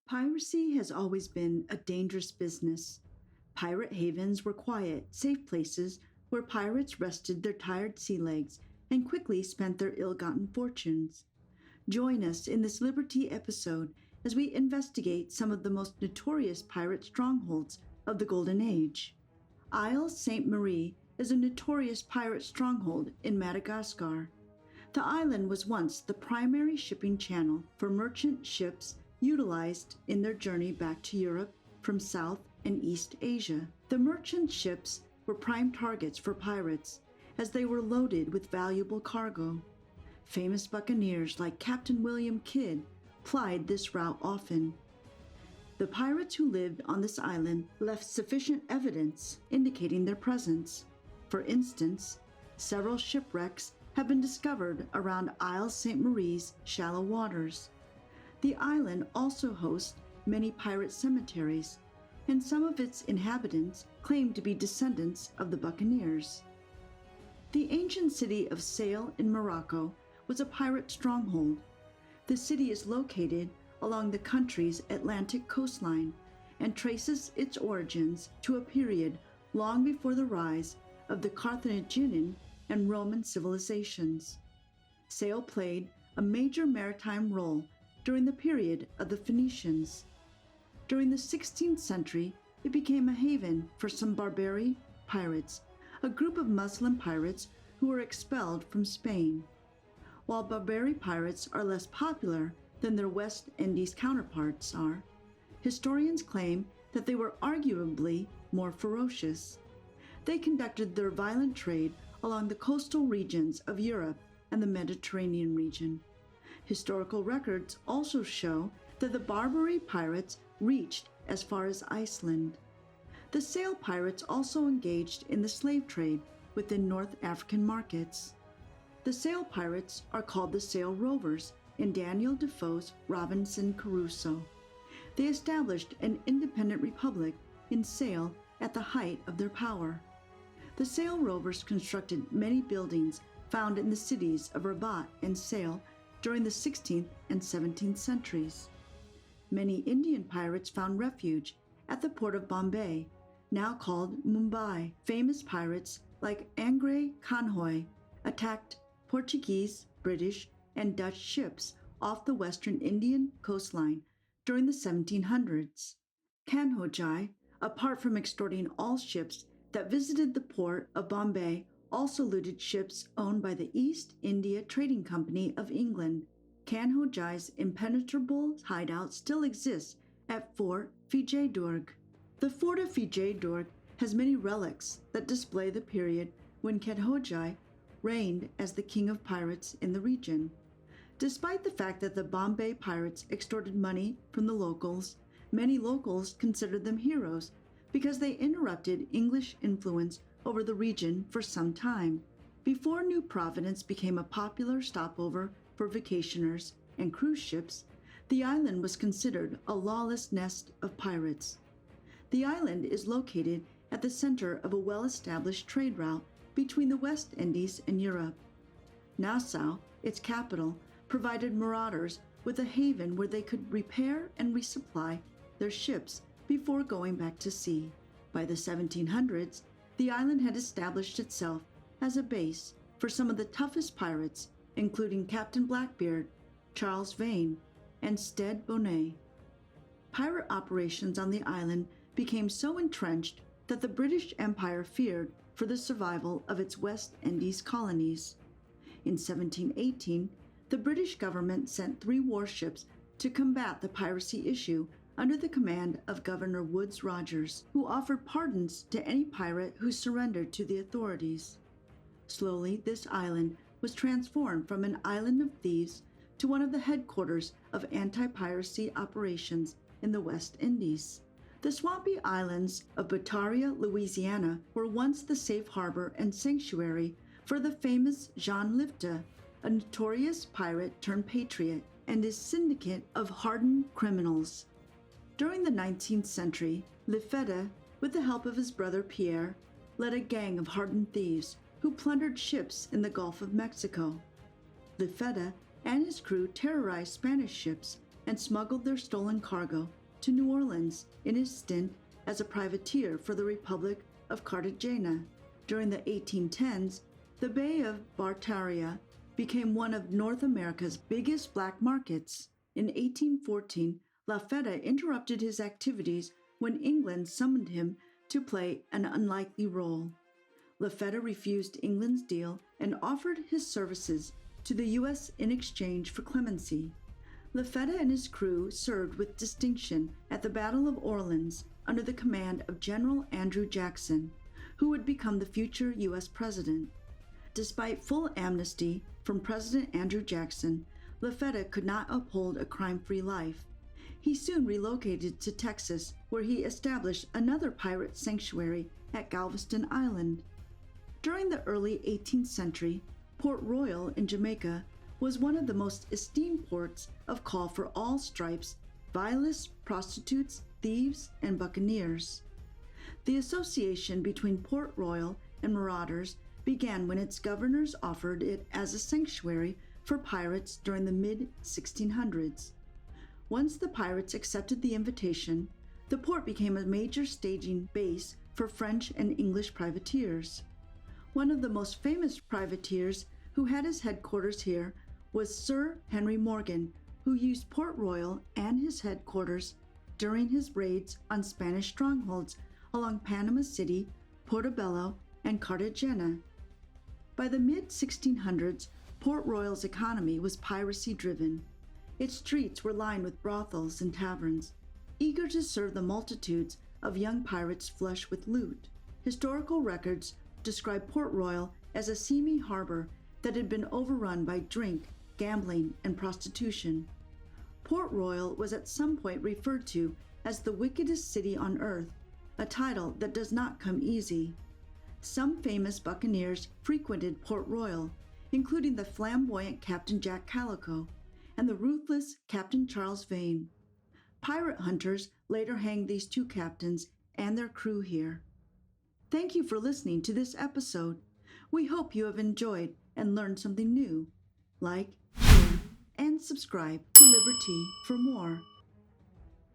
Piracy has always been a dangerous business. Pirate havens were quiet, safe places where pirates rested their tired sea legs and quickly spent their ill-gotten fortunes. Join us in this Liber-tea episode as we investigate some of the most notorious pirate strongholds of the Golden Age. Isle Sainte-Marie is a notorious pirate stronghold in Madagascar. The island was once the primary shipping channel for merchant ships utilized in their journey back to Europe from South and East Asia. The merchant ships were prime targets for pirates as they were loaded with valuable cargo. Famous buccaneers like Captain William Kidd plied this route often. The pirates who lived on this island left sufficient evidence indicating their presence. For instance, several shipwrecks have been discovered around Isle Sainte-Marie's shallow waters. The island also hosts many pirate cemeteries, and some of its inhabitants claim to be descendants of the buccaneers. The ancient city of Sail in Morocco was a pirate stronghold. The city is located along the country's Atlantic coastline and traces its origins to a period long before the rise of the Carthaginian and Roman civilizations. Sail played a major maritime role during the period of the Phoenicians. During the 16th century, it became a haven for some Barbary pirates, a group of Muslim pirates who were expelled from Spain. While Barbary pirates are less popular than their West Indies counterparts are, historians claim that they were arguably more ferocious. They conducted their violent trade along the coastal regions of Europe and the Mediterranean region. Historical records also show that the Barbary pirates reached as far as Iceland. The sail pirates also engaged in the slave trade within North African markets. The sail pirates are called the sail rovers in Daniel Defoe's Robinson Crusoe. They established an independent republic in Sail at the height of their power. The sail rovers constructed many buildings found in the cities of Rabat and Sail during the 16th and 17th centuries. Many Indian pirates found refuge at the port of Bombay, now called Mumbai. Famous pirates like Angre Conhoy attacked Portuguese, British, and Dutch ships off the western Indian coastline during the 1700s. Kanhojai, apart from extorting all ships that visited the port of Bombay, also looted ships owned by the East India Trading Company of England. Kanhojai's impenetrable hideout still exists at Fort Vijaydurg. The Fort of Vijaydurg has many relics that display the period when Kanhojai reigned as the king of pirates in the region. Despite the fact that the Bombay pirates extorted money from the locals, many locals considered them heroes because they interrupted English influence over the region for some time. Before New Providence became a popular stopover for vacationers and cruise ships, the island was considered a lawless nest of pirates. The island is located at the center of a well-established trade route between the West Indies and Europe. Nassau, its capital, provided marauders with a haven where they could repair and resupply their ships before going back to sea. By the 1700s, the island had established itself as a base for some of the toughest pirates, including Captain Blackbeard, Charles Vane, and Stead Bonnet. Pirate operations on the island became so entrenched that the British Empire feared for the survival of its West Indies colonies. In 1718, the British government sent 3 warships to combat the piracy issue under the command of Governor Woodes Rogers, who offered pardons to any pirate who surrendered to the authorities. Slowly, this island was transformed from an island of thieves to one of the headquarters of anti-piracy operations in the West Indies. The swampy islands of Barataria, Louisiana, were once the safe harbor and sanctuary for the famous Jean Lafitte, a notorious pirate turned patriot, and his syndicate of hardened criminals. During the 19th century, Lafitte, with the help of his brother Pierre, led a gang of hardened thieves who plundered ships in the Gulf of Mexico. Lafitte and his crew terrorized Spanish ships and smuggled their stolen cargo to New Orleans in his stint as a privateer for the Republic of Carthagena. During the 1810s, the Bay of Barataria became one of North America's biggest black markets. In 1814, Lafitte interrupted his activities when England summoned him to play an unlikely role. Lafitte refused England's deal and offered his services to the U.S. in exchange for clemency. Lafitte and his crew served with distinction at the Battle of Orleans under the command of General Andrew Jackson, who would become the future U.S. president. Despite full amnesty from President Andrew Jackson, Lafitte could not uphold a crime-free life. He soon relocated to Texas, where he established another pirate sanctuary at Galveston Island. During the early 18th century, Port Royal in Jamaica was one of the most esteemed ports of call for all stripes, violets, prostitutes, thieves, and buccaneers. The association between Port Royal and marauders began when its governors offered it as a sanctuary for pirates during the mid-1600s. Once the pirates accepted the invitation, the port became a major staging base for French and English privateers. One of the most famous privateers who had his headquarters here was Sir Henry Morgan, who used Port Royal and his headquarters during his raids on Spanish strongholds along Panama City, Portobello, and Cartagena. By the mid-1600s, Port Royal's economy was piracy-driven. Its streets were lined with brothels and taverns, eager to serve the multitudes of young pirates flush with loot. Historical records describe Port Royal as a seamy harbor that had been overrun by drink, gambling, and prostitution. Port Royal was at some point referred to as the wickedest city on earth, a title that does not come easy. Some famous buccaneers frequented Port Royal, including the flamboyant Captain Jack Calico and the ruthless Captain Charles Vane. Pirate hunters later hanged these two captains and their crew here. Thank you for listening to this episode. We hope you have enjoyed and learned something new. Like, share, and subscribe to Liber-tea for more.